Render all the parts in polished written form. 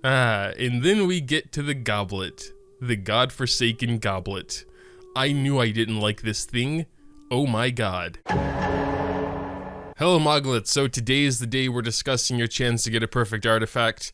And then we get to the Goblet, the godforsaken Goblet. I knew I didn't like this thing. Oh my god. Hello Moglets, so today is the day we're discussing your chance to get a perfect artifact.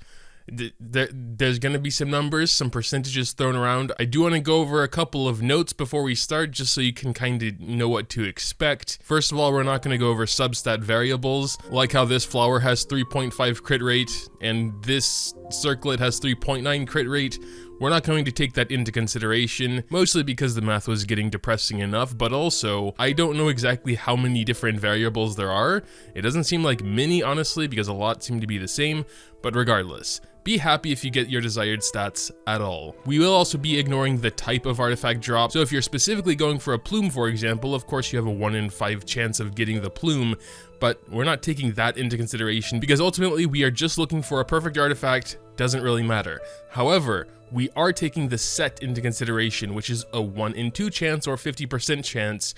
There's going to be some numbers, some percentages thrown around. I do want to go over a couple of notes before we start, just so you can kind of know what to expect. First of all, we're not going to go over substat variables, like how this flower has 3.5 crit rate, and this circlet has 3.9 crit rate. We're not going to take that into consideration, mostly because the math was getting depressing enough, but also, I don't know exactly how many different variables there are. It doesn't seem like many, honestly, because a lot seem to be the same, but regardless, be happy if you get your desired stats at all. We will also be ignoring the type of artifact drop, so if you're specifically going for a plume, for example, of course you have a 1 in 5 chance of getting the plume, but we're not taking that into consideration, because ultimately we are just looking for a perfect artifact. Doesn't really matter. However, we are taking the set into consideration, which is a 1 in 2 chance or 50% chance,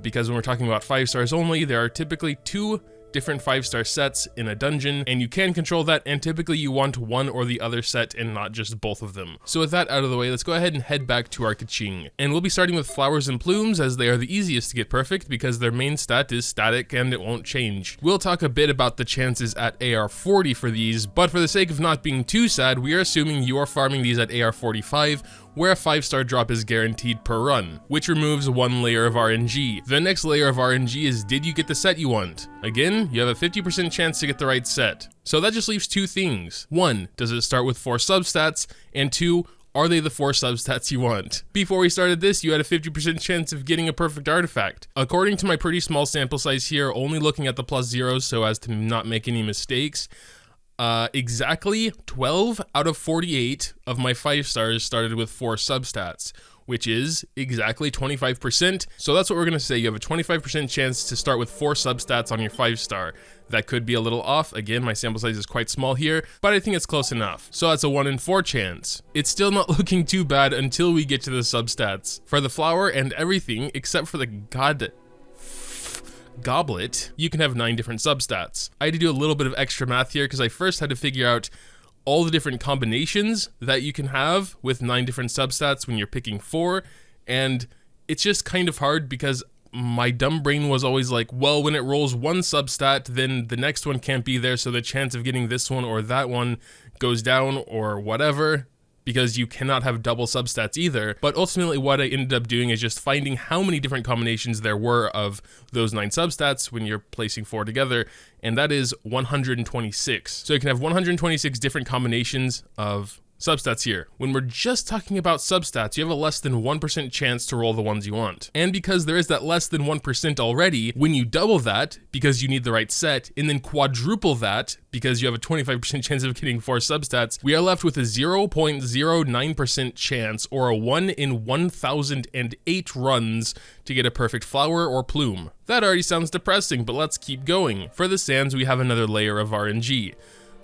because when we're talking about 5 stars only, there are typically 2 different 5-star sets in a dungeon, and you can control that, and typically you want one or the other set and not just both of them. So with that out of the way, let's go ahead and head back to our Kaching. And we'll be starting with flowers and plumes, as they are the easiest to get perfect because their main stat is static and it won't change. We'll talk a bit about the chances at AR 40 for these, but for the sake of not being too sad, we are assuming you are farming these at AR 45, where a 5-star drop is guaranteed per run, which removes 1 layer of RNG. The next layer of RNG is, did you get the set you want? Again, you have a 50% chance to get the right set. So that just leaves 2 things. 1, does it start with 4 substats? And 2, are they the 4 substats you want? Before we started this, you had a 50% chance of getting a perfect artifact. According to my pretty small sample size here, only looking at the plus zeros so as to not make any mistakes, exactly 12 out of 48 of my 5 stars started with 4 substats, which is exactly 25%. So that's what we're going to say. You have a 25% chance to start with 4 substats on your 5-star. That could be a little off. Again, my sample size is quite small here, but I think it's close enough. So that's a 1 in 4 chance. It's still not looking too bad until we get to the substats. For the flower and everything, except for the Goblet, you can have 9 different substats. I had to do a little bit of extra math here because I first had to figure out all the different combinations that you can have with 9 different substats when you're picking 4, and it's just kind of hard because my dumb brain was always like, well, when it rolls 1 substat, then the next one can't be there, so the chance of getting this one or that one goes down or whatever, because you cannot have double substats either. But ultimately what I ended up doing is just finding how many different combinations there were of those 9 substats when you're placing 4 together, and that is 126. So you can have 126 different combinations of substats here. When we're just talking about substats, you have a less than 1% chance to roll the ones you want. And because there is that less than 1% already, when you double that, because you need the right set, and then quadruple that, because you have a 25% chance of getting 4 substats, we are left with a 0.09% chance, or a 1 in 1,008 runs to get a perfect flower or plume. That already sounds depressing, but let's keep going. For the sands, we have another layer of RNG.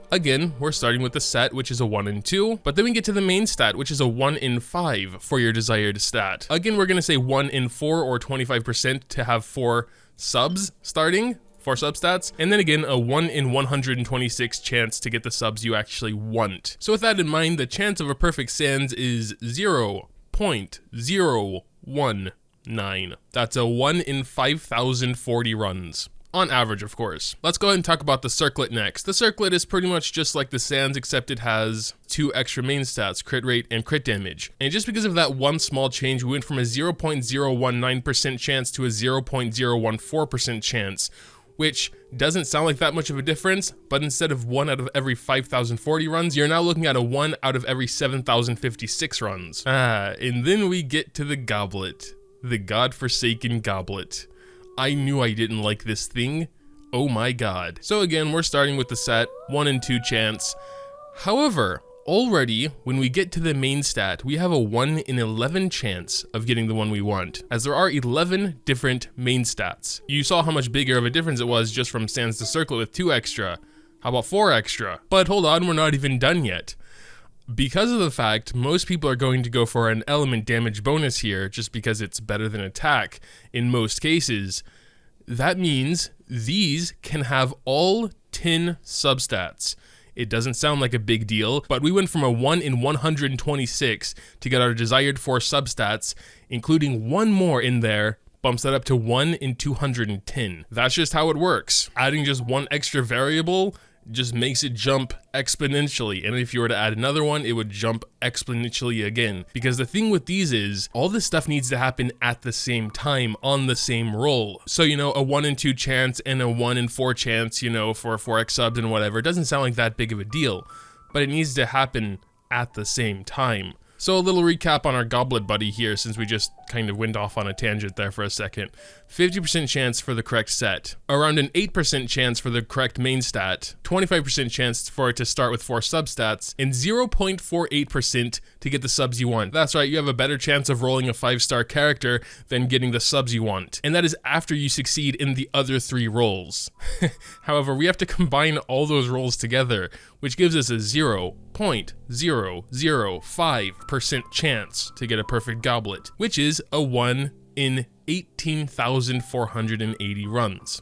Again, we're starting with the set, which is a 1 in 2, but then we get to the main stat, which is a 1 in 5 for your desired stat. Again, we're going to say 1 in 4 or 25% to have 4 subs starting, 4 substats, and then again, a 1 in 126 chance to get the subs you actually want. So with that in mind, the chance of a perfect sands is 0.019. That's a 1 in 5,040 runs. On average, of course. Let's go ahead and talk about the Circlet next. The Circlet is pretty much just like the sands, except it has 2 extra main stats, crit rate and crit damage. And just because of that one small change, we went from a 0.019% chance to a 0.014% chance, which doesn't sound like that much of a difference, but instead of 1 out of every 5,040 runs, you're now looking at a 1 out of every 7,056 runs. And then we get to the Goblet, the godforsaken Goblet. I knew I didn't like this thing. Oh my god. So again, we're starting with the set, 1 in 2 chance. However, already, when we get to the main stat, we have a 1 in 11 chance of getting the one we want, as there are 11 different main stats. You saw how much bigger of a difference it was just from sands to Circlet with 2 extra. How about 4 extra? But hold on, we're not even done yet. Because of the fact most people are going to go for an element damage bonus here, just because it's better than attack in most cases, that means these can have all 10 substats. It doesn't sound like a big deal, but we went from a 1 in 126 to get our desired 4 substats, including one more in there, bumps that up to 1 in 210. That's just how it works. Adding just one extra variable just makes it jump exponentially, and if you were to add another one, it would jump exponentially again. Because the thing with these is, all this stuff needs to happen at the same time on the same roll. So, you know, a 1 in 2 chance and a 1 in 4 chance, you know, for 4x subs and whatever, it doesn't sound like that big of a deal, but it needs to happen at the same time. So a little recap on our Goblet buddy here, since we just kind of went off on a tangent there for a second. 50% chance for the correct set, around an 8% chance for the correct main stat, 25% chance for it to start with 4 substats, and 0.48% to get the subs you want. That's right, you have a better chance of rolling a 5-star character than getting the subs you want. And that is after you succeed in the other 3 rolls. However, we have to combine all those rolls together, which gives us a 0.0005% chance to get a perfect Goblet, which is a 1 in 18,480 runs.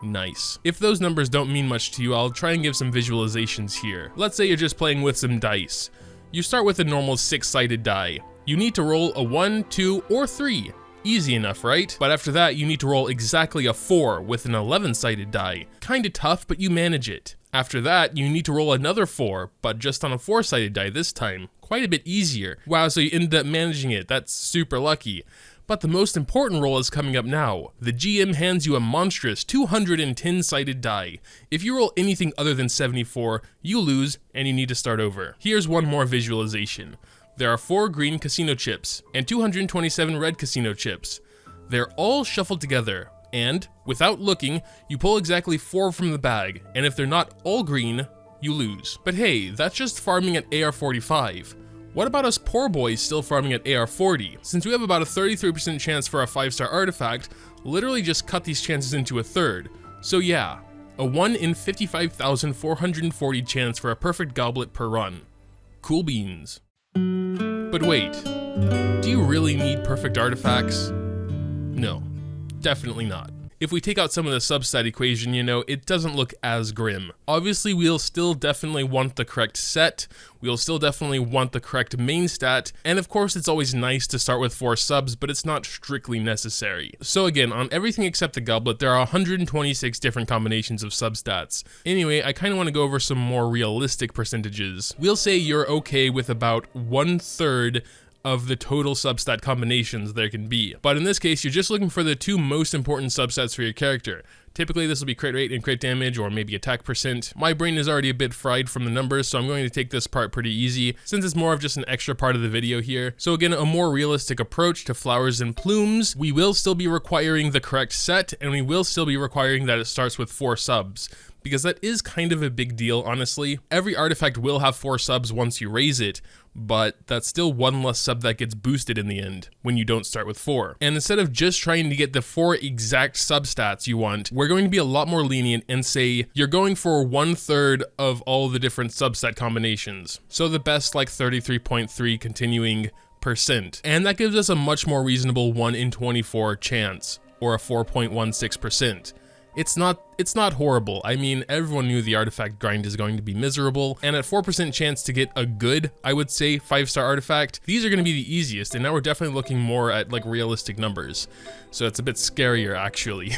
Nice. If those numbers don't mean much to you, I'll try and give some visualizations here. Let's say you're just playing with some dice. You start with a normal 6-sided die. You need to roll a 1, 2, or 3. Easy enough, right? But after that, you need to roll exactly a 4 with an 11-sided die. Kinda tough, but you manage it. After that, you need to roll another 4, but just on a 4-sided die this time. Quite a bit easier. Wow, so you ended up managing it. That's super lucky. But the most important roll is coming up now. The GM hands you a monstrous 210-sided die. If you roll anything other than 74, you lose and you need to start over. Here's one more visualization. There are 4 green casino chips and 227 red casino chips. They're all shuffled together, and without looking, you pull exactly 4 from the bag, and if they're not all green, you lose. But hey, that's just farming at AR45. What about us poor boys still farming at AR40? Since we have about a 33% chance for a 5-star artifact, literally just cut these chances into a third. So yeah, a 1 in 55,440 chance for a perfect Goblet per run. Cool beans. But wait, do you really need perfect artifacts? No, definitely not. If we take out some of the substat equation, you know, it doesn't look as grim. Obviously, we'll still definitely want the correct set, we'll still definitely want the correct main stat, and of course it's always nice to start with 4 subs, but it's not strictly necessary. So again, on everything except the Goblet, there are 126 different combinations of substats. Anyway, I kind of want to go over some more realistic percentages. We'll say you're okay with about 1/3 of the total substat combinations there can be. But in this case, you're just looking for the 2 most important substats for your character. Typically, this will be crit rate and crit damage, or maybe attack percent. My brain is already a bit fried from the numbers, so I'm going to take this part pretty easy, since it's more of just an extra part of the video here. So again, a more realistic approach to flowers and plumes. We will still be requiring the correct set, and we will still be requiring that it starts with 4 subs. Because that is kind of a big deal, honestly. Every artifact will have 4 subs once you raise it, but that's still 1 less sub that gets boosted in the end when you don't start with 4. And instead of just trying to get the 4 exact substats you want, we're going to be a lot more lenient and say you're going for 1/3 of all the different substat combinations. So the best, like 33.3 continuing %. And that gives us a much more reasonable 1 in 24 chance, or a 4.16%. It's not horrible. I mean, everyone knew the artifact grind is going to be miserable, and at 4% chance to get a good, I would say, 5-star artifact, these are going to be the easiest, and now we're definitely looking more at like realistic numbers. So it's a bit scarier, actually.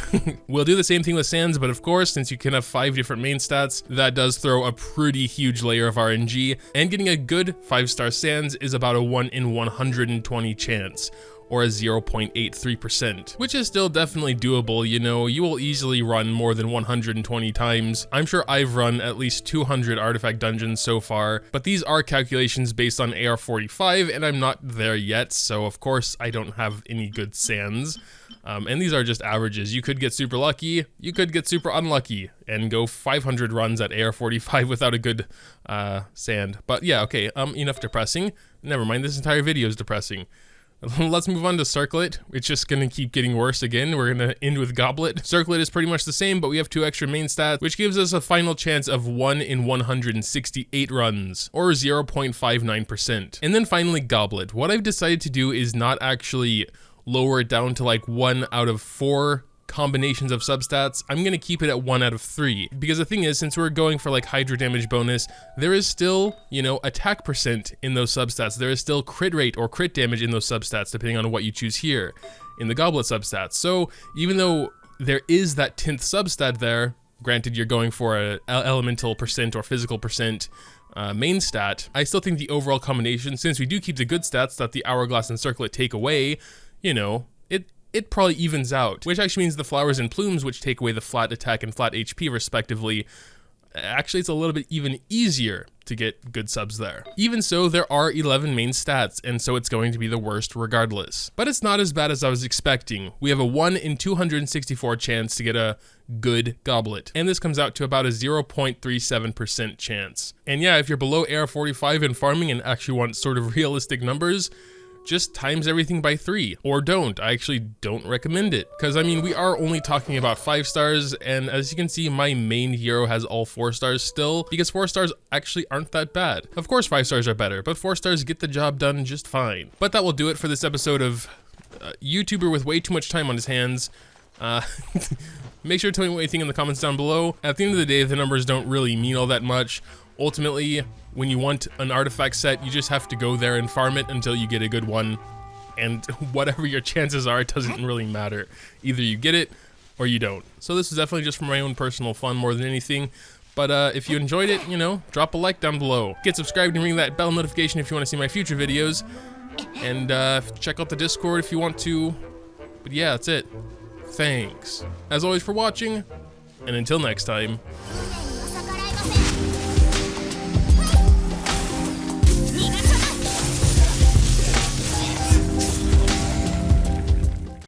We'll do the same thing with sands, but of course, since you can have 5 different main stats, that does throw a pretty huge layer of RNG, and getting a good 5-star sands is about a 1 in 120 chance, or a 0.83%, which is still definitely doable. You know, you will easily run more than 120 times. I'm sure I've run at least 200 artifact dungeons so far, but these are calculations based on AR45, and I'm not there yet, so of course I don't have any good sands. And these are just averages. You could get super lucky, you could get super unlucky, and go 500 runs at AR45 without a good sand. But yeah, okay, enough depressing. Never mind, this entire video is depressing. Let's move on to Circlet. It's just gonna keep getting worse again. We're gonna end with Goblet. Circlet is pretty much the same, but we have 2 extra main stats, which gives us a final chance of 1 in 168 runs, or 0.59%. And then finally Goblet. What I've decided to do is not actually lower it down to like 1 out of 4 combinations of substats, I'm gonna keep it at 1 out of 3. Because the thing is, since we're going for like Hydra damage bonus, there is still, you know, attack percent in those substats. There is still crit rate or crit damage in those substats, depending on what you choose here in the Goblet substats. So even though there is that 10th substat there, granted you're going for a elemental percent or physical percent main stat, I still think the overall combination, since we do keep the good stats that the Hourglass and Circlet take away, you know, it probably evens out, which actually means the flowers and plumes, which take away the flat attack and flat HP respectively, actually it's a little bit even easier to get good subs there. Even so, there are 11 main stats, and so it's going to be the worst regardless. But it's not as bad as I was expecting. We have a 1 in 264 chance to get a good Goblet, and this comes out to about a 0.37% chance. And yeah, if you're below AR45 in farming and actually want sort of realistic numbers, just times everything by 3, or don't. I actually don't recommend it, because I mean, we are only talking about 5 stars, and as you can see, my main hero has all 4 stars still, because 4 stars actually aren't that bad. Of course 5 stars are better, but 4 stars get the job done just fine. But that will do it for this episode of YouTuber with way too much time on his hands. Make sure to tell me what you think in the comments down below. At the end of the day, the numbers don't really mean all that much. Ultimately, when you want an artifact set, you just have to go there and farm it until you get a good one. And whatever your chances are, it doesn't really matter. Either you get it or you don't. So this is definitely just for my own personal fun more than anything. But if you enjoyed it, you know, drop a like down below. Get subscribed and ring that bell notification if you want to see my future videos. And check out the Discord if you want to. But yeah, that's it. Thanks, as always, for watching. And until next time.